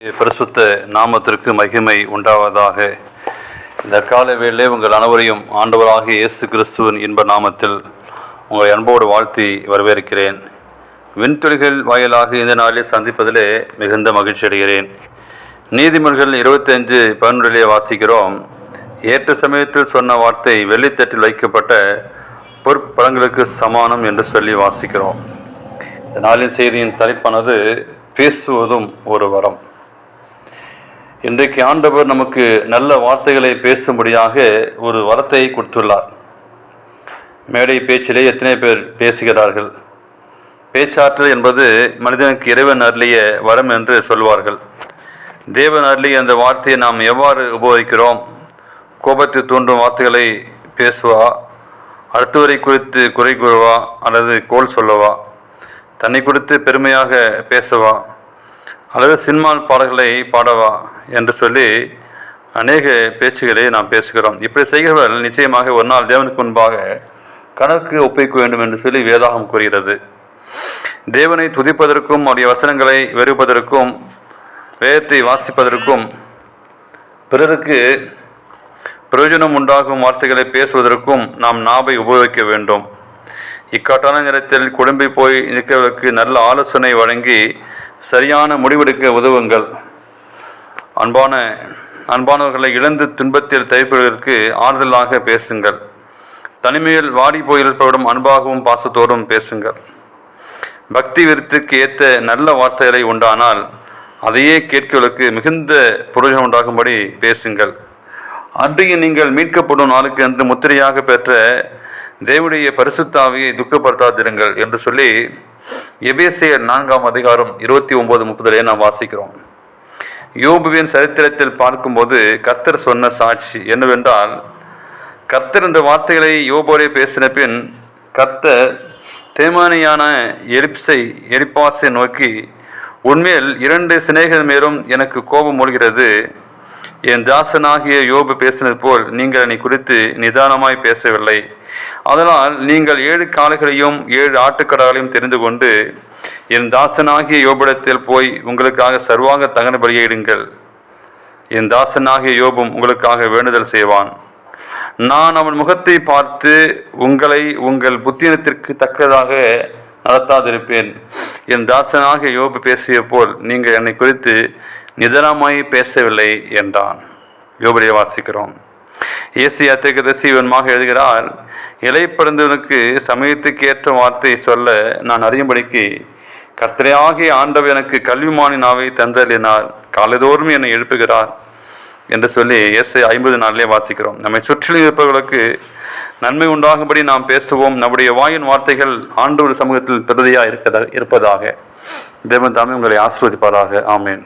பரிசுத்த நாமத்திற்கு மகிமை உண்டாவதாக. இந்த காலை வேளையிலே உங்கள் அனைவரையும் ஆண்டவராகிய இயேசு கிறிஸ்துவின் இன்ப நாமத்தில் உங்களை அன்போடு வாழ்த்தி வரவேற்கிறேன். விண்துளிகள் வாயிலாக இந்த நாளில் சந்திப்பதிலே மிகுந்த மகிழ்ச்சி அடைகிறேன். நீதிமொழிகள் 25:11 வாசிக்கிறோம். ஏற்ற சமயத்தில் சொன்ன வார்த்தை வெள்ளித்தட்டில் வைக்கப்பட்ட பொற்பழங்களுக்கு சமானம் என்று சொல்லி வாசிக்கிறோம். இந்த நாளின் செய்தியின் தலைப்பானது பேசுவதும் ஒரு வரம். இன்றைக்கு ஆண்டவர் நமக்கு நல்ல வார்த்தைகளை பேசும்படியாக ஒரு வரத்தை கொடுத்துள்ளார். மேடை பேச்சிலே எத்தனை பேர் பேசுகிறார்கள்? பேச்சாற்றல் என்பது மனிதனுக்கு இறைவன் அருளிய வரம் என்று சொல்வார்கள். தேவன் அருளிய அந்த வார்த்தையை நாம் எவ்வாறு உபயோகிக்கிறோம்? கோபத்தை தூண்டும் வார்த்தைகளை பேசுவா, அடுத்தவரை குறித்து குறை கூறுவா, அல்லது கோல் சொல்லவா, தன்னை குறித்து பெருமையாக பேசவா, அல்லது சினிமா பாடல்களை பாடவா என்று சொல்லி அநேக பேச்சுகளை நாம் பேசுகிறோம். இப்படி செய்கிறவர்கள் நிச்சயமாக ஒரு நாள் தேவனுக்கு முன்பாக கணக்கு ஒப்பிக்க வேண்டும் என்று சொல்லி வேதாகம் கூறுகிறது. தேவனை துதிப்பதற்கும் அவருடைய வசனங்களை வெறுப்பதற்கும் வேதத்தை வாசிப்பதற்கும் பிறருக்கு பிரயோஜனம் உண்டாகும் வார்த்தைகளை பேசுவதற்கும் நாம் நாவை உபயோகிக்க வேண்டும். இக்கட்டான நேரத்தில் குடும்பி போய் நிற்கிறவர்களுக்கு நல்ல ஆலோசனை வழங்கி சரியான முடிவெடுக்க உதவுங்கள். அன்பானவர்களை இழந்து துன்பத்தில் தவிப்பதற்கு ஆறுதலாக பேசுங்கள். தனிமையில் வாடி போயிருப்பவரிடம் அன்பாகவும் பாசத்தோடும் பேசுங்கள். பக்தி விருத்துக்கு ஏற்ற நல்ல வார்த்தைகளை உண்டானால் அதையே கேட்கிறவர்களுக்கு மிகுந்த பிரயோஜனம் உண்டாகும்படி பேசுங்கள். அன்றைய நீங்கள் மீட்கப்படும் நாளுக்கு என்று முத்திரையாக பெற்ற தேவனுடைய பரிசுத்த ஆவியை துக்கப்படுத்தாதிருங்கள் என்று சொல்லி எபேசியர் 4:29-30 நாம் வாசிக்கிறோம். யோபுவின் சரித்திரத்தில் பார்க்கும்போது கர்த்தர் சொன்ன சாட்சி என்னவென்றால், கர்த்தர் இந்த வார்த்தைகளை யோபோரே பேசின பின் கர்த்தர் தேமானியான எலிப்பாசை நோக்கி, உண்மையில் 2 சிநேகிதர் மேலும் எனக்கு கோபம் மூழ்கிறது. என் தாசனாகிய யோபு பேசினது போல் நீங்கள் என்னை குறித்து நிதானமாய் பேசவில்லை. அதனால் நீங்கள் 7 காளைகளையும் 7 ஆட்டுக்கடாக்களையும் தெரிந்து கொண்டு என் தாசனாகிய யோபிடத்தில் போய் உங்களுக்காக சர்வாங்க தகன பலியிடுங்கள். என் தாசனாகிய யோபும் உங்களுக்காக வேண்டுதல் செய்வான். நான் அவன் முகத்தை பார்த்து உங்களை உங்கள் புத்தினத்திற்கு தக்கதாக நடத்தாதிருப்பேன். என் தாசனாகிய யோபு பேசிய போல் நீங்கள் என்னை குறித்து நிதானமாய் பேசவில்லை என்றான். யோபுரை வாசிக்கிறோம். ஏசியா தீர்க்கதரிசி இவன்மாக எழுதுகிறார், இலைப்படைந்தவனுக்கு சமயத்துக்கு ஏற்ற வார்த்தை சொல்ல நான் அறியும்படிக்கு கர்த்தரையாகிய ஆண்டவர் எனக்கு கல்விமானின் நாவை தந்தளினார், காலைதோறும் என்னை எழுப்புகிறார் என்று சொல்லி ஏசாயா 50:4 வாசிக்கிறோம். நம்மை சுற்றிலும் இருப்பவர்களுக்கு நன்மை உண்டாகும்படி நாம் பேசுவோம். நம்முடைய வாயின் வார்த்தைகள் ஆண்டவர் சமூகத்தில் பிரதியாக இருப்பதாக. தேவன் தாமே உங்களை ஆசீர்வதிப்பாராக. ஆமேன்.